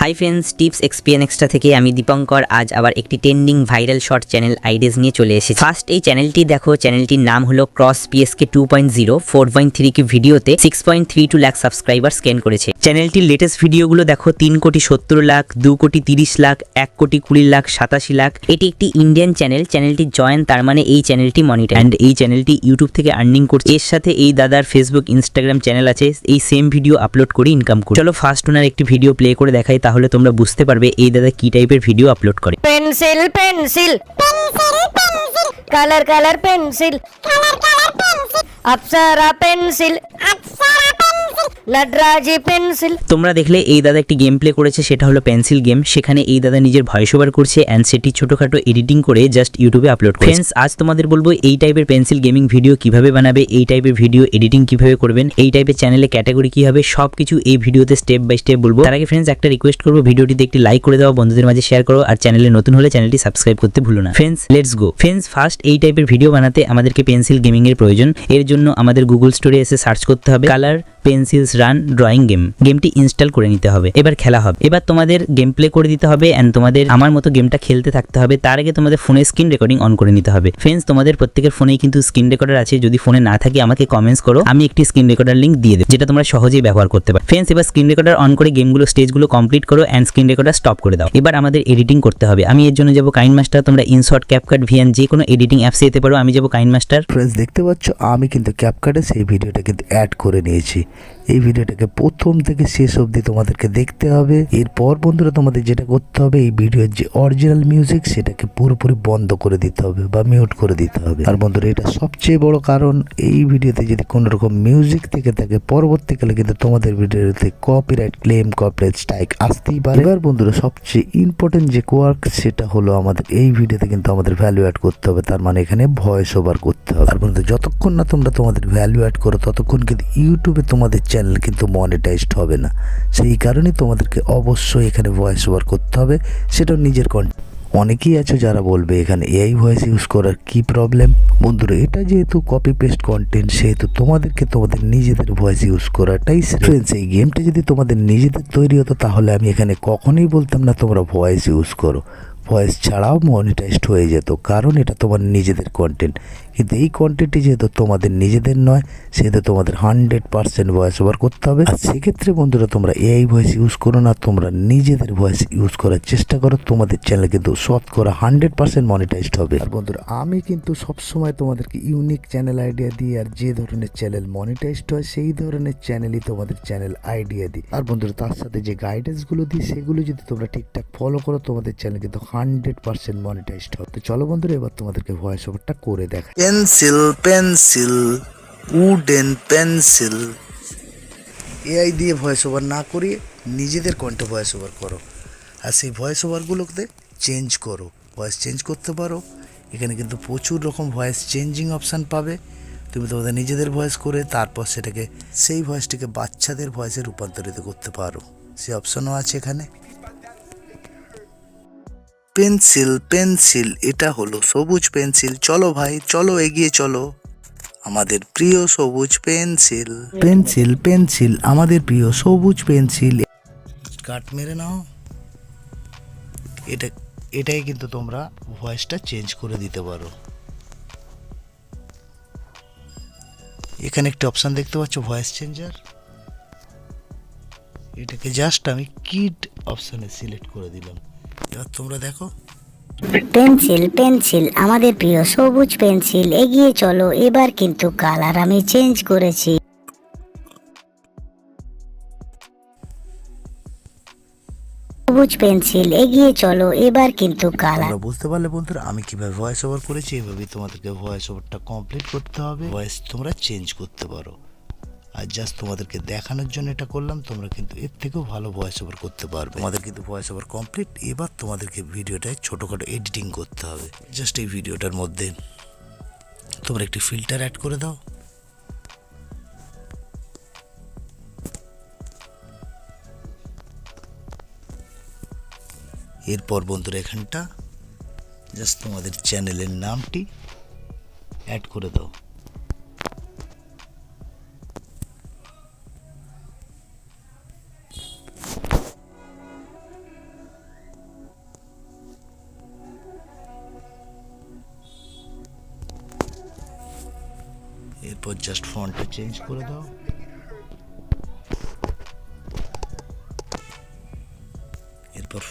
Hi friends, tips এক্সপিএন extra থেকে আমি দীপঙ্কর আজ আবার একটি trending viral short channel ideas নিয়ে চলে এসেছি। ফার্স্ট এই চ্যানেলটি দেখো, চ্যানেলটির নাম হলো ক্রস পিএসকে 2.0 4.3 কি ভিডিওতে 6.32 লাখ সাবস্ক্রাইবার স্ক্যান করেছে। চ্যানেলটির লেটেস্ট ভিডিওগুলো দেখো 3,70,00,000, 2,30,00,000, 1,20,00,000, 87,00,000। এটি একটি ইন্ডিয়ান চ্যানেল। চ্যানেলটি জয়েন, তার মানে এই চ্যানেলটি মনিটাইজ এন্ড এই চ্যানেলটি ইউটিউব থেকে আর্নিং করছে। এর সাথে এই দাদার ফেসবুক ইনস্টাগ্রাম চ্যানেল আছে, এই সেম ভিডিও আপলোড করে ইনকাম করে। চলো ফার্স্ট ওনার একটি ভিডিও প্লে করে দেখাই, তাহলে তোমরা বুঝতে পারবে এই দাদা কি টাইপের ভিডিও আপলোড করে। Pencil pencil pencil pencil colour colour pencil colour colour pencil Apsara pencil Apsara pencil Natraj pencil. তোমরা দেখলে এই দাদা একটি গেম প্লে করেছে, সেটা হলো পেন্সিল গেম। সেখানে এই দাদা নিজের ভয়েস ওভার করছে এন্ড সেটি ছোটখাটো এডিটিং করে জাস্ট ইউটিউবে আপলোড করে। ফ্রেন্ডস, আজ তোমাদের বলবো এই টাইপের পেন্সিল গেমিং ভিডিও কিভাবে বানাবে, এই টাইপের ভিডিও এডিটিং কিভাবে করবেন, এই টাইপের চ্যানেলে ক্যাটাগরি কি হবে, সবকিছু এই ভিডিওতে স্টেপ বাই স্টেপ বলবো। তার আগে ফ্রেন্ডস একটা রিকোয়েস্ট করবো, ভিডিওটিতে একটি লাইক করে দাও, বন্ধুদের মাঝে শেয়ার করো, আর চ্যানেলে নতুন হলে চ্যানেলটি সাবস্ক্রাইব করতে ভুলো না। Friends let's go. Friends, first এই টাইপের ভিডিও বানাতে আমাদেরকে পেন্সিল গেমিং এর প্রয়োজন। এর জন্য আমাদের গুগল স্টোরে এসে সার্চ করতে হবে colour pencils run drawing game. গেমটি ইনস্টল করে নিতে হবে। এবার খেলা হবে। এবার তোমাদের গেম প্লে করে দিতে হবে এন্ড তোমাদের আমার মতো গেমটা খেলতে থাকতে হবে। তার আগে তোমাদের ফোনে স্ক্রিন রেকর্ডিং অন করে নিতে হবে। ফ্রেন্ডস, তোমাদের প্রত্যেকের ফোনেই কিন্তু স্ক্রিন রেকর্ডার আছে। যদি ফোনে না থাকে আমাকে কমেন্টস করো, আমি একটি স্ক্রিন রেকর্ডার লিংক দিয়ে দেব, যেটা তোমরা সহজেই ব্যবহার করতে পারো। ফ্রেন্ডস, এবার স্ক্রিন রেকর্ডার অন করে গেমগুলো স্টেজগুলো কমপ্লিট করো এন্ড স্ক্রিন রেকর্ডার স্টপ করে দাও। এবার আমাদের এডিটিং করতে হবে। আমি এর জন্য যাব কাইনমাস্টার। তোমরা ইনশট, ক্যাপকাট, ভিএন যে কোনো এডিটিং অ্যাপসে যেতে পারো। আমি যাব কাইনমাস্টার। ফ্রেন্ডস, দেখতে পাচ্ছ আমি কিন্তু ক্যাপকাটে সেই ভিডিওটা কিন্তু অ্যাড করে নিয়েছি। এই ভিডিওটাকে প্রথম থেকে শেষ অবধি তোমাদেরকে দেখতে হবে। এরপর বন্ধুরা তোমাদের যেটা করতে হবে, এই ভিডিওর যে অরিজিনাল মিউজিক সেটাকে পুরোপুরি বন্ধ করে দিতে হবে বা মিউট করে দিতে হবে। আর বন্ধুরা, এটা সবচেয়ে বড় কারণ, এই ভিডিওতে যদি কোনো রকম মিউজিক থেকে থাকে পরবর্তীকালে কিন্তু তোমাদের ভিডিওতে কপিরাইট ক্লেম, কপিরাইট স্ট্রাইক আসতেই পারে। এবার বন্ধুরা, সবচেয়ে ইম্পর্টেন্ট যে ওয়ার্ক সেটা হলো আমাদের এই ভিডিওতে কিন্তু আমাদের ভ্যালু অ্যাড করতে হবে। তার মানে এখানে ভয়েস ওভার করতে হবে। আর বন্ধুরা, যতক্ষণ না তোমরা তোমাদের ভ্যালু অ্যাড করো ততক্ষণ কিন্তু ইউটিউবে তোমাদের চ্যানেল কিন্তু মনিটাইজড হবে না। সেই কারণে তোমাদেরকে অবশ্যই এখানে ভয়েস ওভার করতে হবে, সেটাও নিজের কন্টেন্ট। অনেকেই আছে যারা বলবে এখানে এআই ভয়েস ইউজ করার কি প্রবলেম। বন্ধুরা, এটা যেহেতু কপি পেস্ট কন্টেন্ট, সেহেতু তোমাদেরকে তোমাদের নিজেদের ভয়েস ইউজ করাটাই ফ্রেন্ডস। এই গেমটা যদি তোমাদের নিজেদের তৈরি হতো তাহলে আমি এখানে কখনোই বলতাম না তোমরা ভয়েস ইউজ করো। ভয়েস ছাড়াও মনিটাইজড হয়ে যেত, কারণ এটা তোমার নিজেদের কন্টেন্ট। কিন্তু এই কন্টেন্টটি যেহেতু তোমাদের নিজেদের নয়, সেহেতু তোমাদের 100% ভয়েস ওভার করতে হবে। আর সেক্ষেত্রে বন্ধুরা, তোমরা এআই ভয়েস ইউজ করো না, তোমরা নিজেদের ভয়েস ইউজ করার চেষ্টা করো। তোমাদের চ্যানেল কিন্তু শতকরা 100% মনিটাইজড হবে। আর বন্ধুরা, আমি কিন্তু সবসময় তোমাদেরকে ইউনিক চ্যানেল আইডিয়া দিই, আর যে ধরনের চ্যানেল মনিটাইজড হয় সেই ধরনের চ্যানেলই তোমাদের চ্যানেল আইডিয়া দিই। আর বন্ধুরা, তার সাথে যে গাইডেন্সগুলো দিই সেগুলো যদি তোমরা ঠিকঠাক ফলো করো, তোমাদের চ্যানেল কিন্তু 100% মনিটাইজড হবে। তো চলো বন্ধুরা, এবার তোমাদেরকে ভয়েস ওভারটা করে দেখা। Pencil pencil wooden pencil. AI দিয়ে ভয়েস ওভার না করিয়ে নিজেদের কণ্ঠে ভয়েস ওভার করো, আর সেই ভয়েস ওভারগুলোকে চেঞ্জ করো। ভয়েস চেঞ্জ করতে পারো। এখানে কিন্তু প্রচুর রকম ভয়েস চেঞ্জিং অপশান পাবে। তুমি তোমাদের নিজেদের ভয়েস করে তারপর সেটাকে সেই ভয়েসটিকে বাচ্চাদের ভয়েসে রূপান্তরিত করতে পারো, সেই অপশানও আছে এখানে। পেন্সিল পেন্সিল, এটা হলো সবুজ পেন্সিল। চলো ভাই, চলো এগিয়ে চলো, আমাদের প্রিয় সবুজ পেন্সিল। পেন্সিল পেন্সিল, আমাদের প্রিয় সবুজ পেন্সিল। কাট মেরে নাও। এটাই কিন্তু তোমরা ভয়েসটা চেঞ্জ করে দিতে পারো। এখানে একটা অপশান দেখতে পাচ্ছ, ভয়েস চেঞ্জার। এটাকে জাস্ট আমি কিড অপশানে সিলেক্ট করে দিলাম। এবার তোমরা দেখো। পেন্সিল পেন্সিল, আমাদের প্রিয় সবুজ পেন্সিল, এগিয়ে চলো, এবার কিন্তু কালার আমি চেঞ্জ করেছি। সবুজ পেন্সিল, এগিয়ে চলো, এবার কিন্তু কালার। তোমরা বুঝতে পারলে বন্ধুরা আমি কিভাবে ভয়েস ওভার করেছি। এইভাবেই তোমাদেরকে ভয়েস ওভারটা কমপ্লিট করতে হবে। ভয়েস তোমরা চেঞ্জ করতে পারো। আর জাস্ট তোমাদেরকে দেখানোর জন্য এটা করলাম। তোমরা কিন্তু এর থেকেও ভালো ভয়েস ওভার করতে পারবে। তোমাদের কিন্তু ভয়েস ওভার কমপ্লিট। এবার তোমাদেরকে ভিডিওটায় ছোটোখাটো এডিটিং করতে হবে। জাস্ট এই ভিডিওটার মধ্যে তোমরা একটি ফিল্টার অ্যাড করে দাও। এরপর বন্ধুরা, এখানটা জাস্ট তোমাদের চ্যানেলের নামটি অ্যাড করে দাও। এরপর জাস্ট ফন্টটা চেঞ্জ করে দাও। এরপর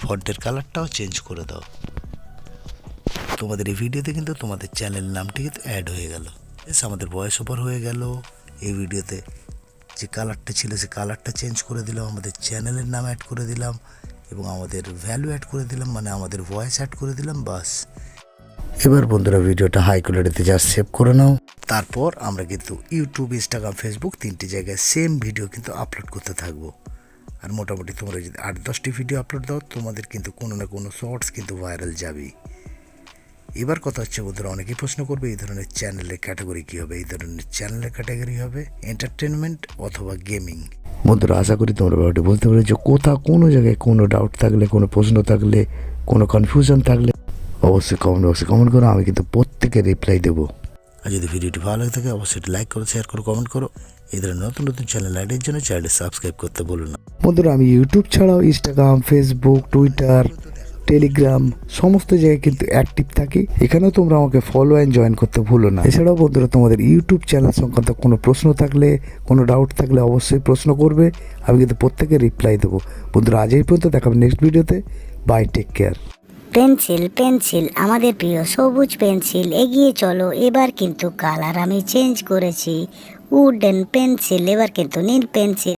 ফন্টের কালারটাও চেঞ্জ করে দাও। তোমাদের এই ভিডিওতে কিন্তু তোমাদের চ্যানেল নামটি কিন্তু অ্যাড হয়ে গেল। আমাদের ভয়েস ওভার হয়ে গেল। এই ভিডিওতে যে কালারটা ছিল সে কালারটা চেঞ্জ করে দিলাম, আমাদের চ্যানেলের নাম অ্যাড করে দিলাম এবং আমাদের ভ্যালু অ্যাড করে দিলাম, মানে আমাদের ভয়েস অ্যাড করে দিলাম। বাস এবার বন্ধুরা ভিডিওটা হাই কোয়ালিটিতে জাস্ট সেভ করে নাও। তারপর আমরা কিন্তু ইউটিউব, ইনস্টাগ্রাম, ফেসবুক 3টি জায়গায় সেম ভিডিও কিন্তু আপলোড করতে থাকবো। আর মোটামুটি তোমরা যদি 8-10টি ভিডিও আপলোড দাও তোমাদের কিন্তু কোনো না কোনো শর্টস কিন্তু ভাইরাল যাবেই। এবার কথা হচ্ছে বন্ধুরা, অনেকেই প্রশ্ন করবে এই ধরনের চ্যানেলের ক্যাটাগরি কী হবে। এই ধরনের চ্যানেলের ক্যাটাগরি হবে এন্টারটেনমেন্ট অথবা গেমিং। বন্ধুরা আশা করি তোমরা ব্যাপারটি বলতে পারো যে কোনো জায়গায় কোনো ডাউট থাকলে, কোনো প্রশ্ন থাকলে, কোনো কনফিউশন থাকলে অবশ্যই কমেন্ট বক্সে কমেন্ট করো, আমি কিন্তু প্রত্যেকের রিপ্লাই দেবো। আর যদি ভিডিওটি ভালো লাগে থাকে অবশ্যই লাইক করো, শেয়ার করো, কমেন্ট করো। এই ধরনের নতুন নতুন চ্যানেল অ্যাডের জন্য চ্যানেলটি সাবস্ক্রাইব করতে বলো না। বন্ধুরা আমি ইউটিউব ছাড়াও ইনস্টাগ্রাম, ফেসবুক, টুইটার, টেলিগ্রাম সমস্ত জায়গায় কিন্তু অ্যাক্টিভ থাকি। এখানেও তোমরা আমাকে ফলো অ্যান্ড জয়েন করতে ভুলো না। এছাড়াও বন্ধুরা তোমাদের ইউটিউব চ্যানেল সংক্রান্ত কোনো প্রশ্ন থাকলে, কোনো ডাউট থাকলে অবশ্যই প্রশ্ন করবে, আমি কিন্তু প্রত্যেকের রিপ্লাই দেবো। বন্ধুরা আজ এই পর্যন্ত, দেখাবে নেক্সট ভিডিওতে। By, take care. পেন্সিল আমাদের প্রিয় সবুজ পেন্সিল, এগিয়ে চলো। এবার কিন্তু কালার আমি চেঞ্জ করেছি, উডেন পেন্সিল, এবার কিন্তু নীল পেন্সিল।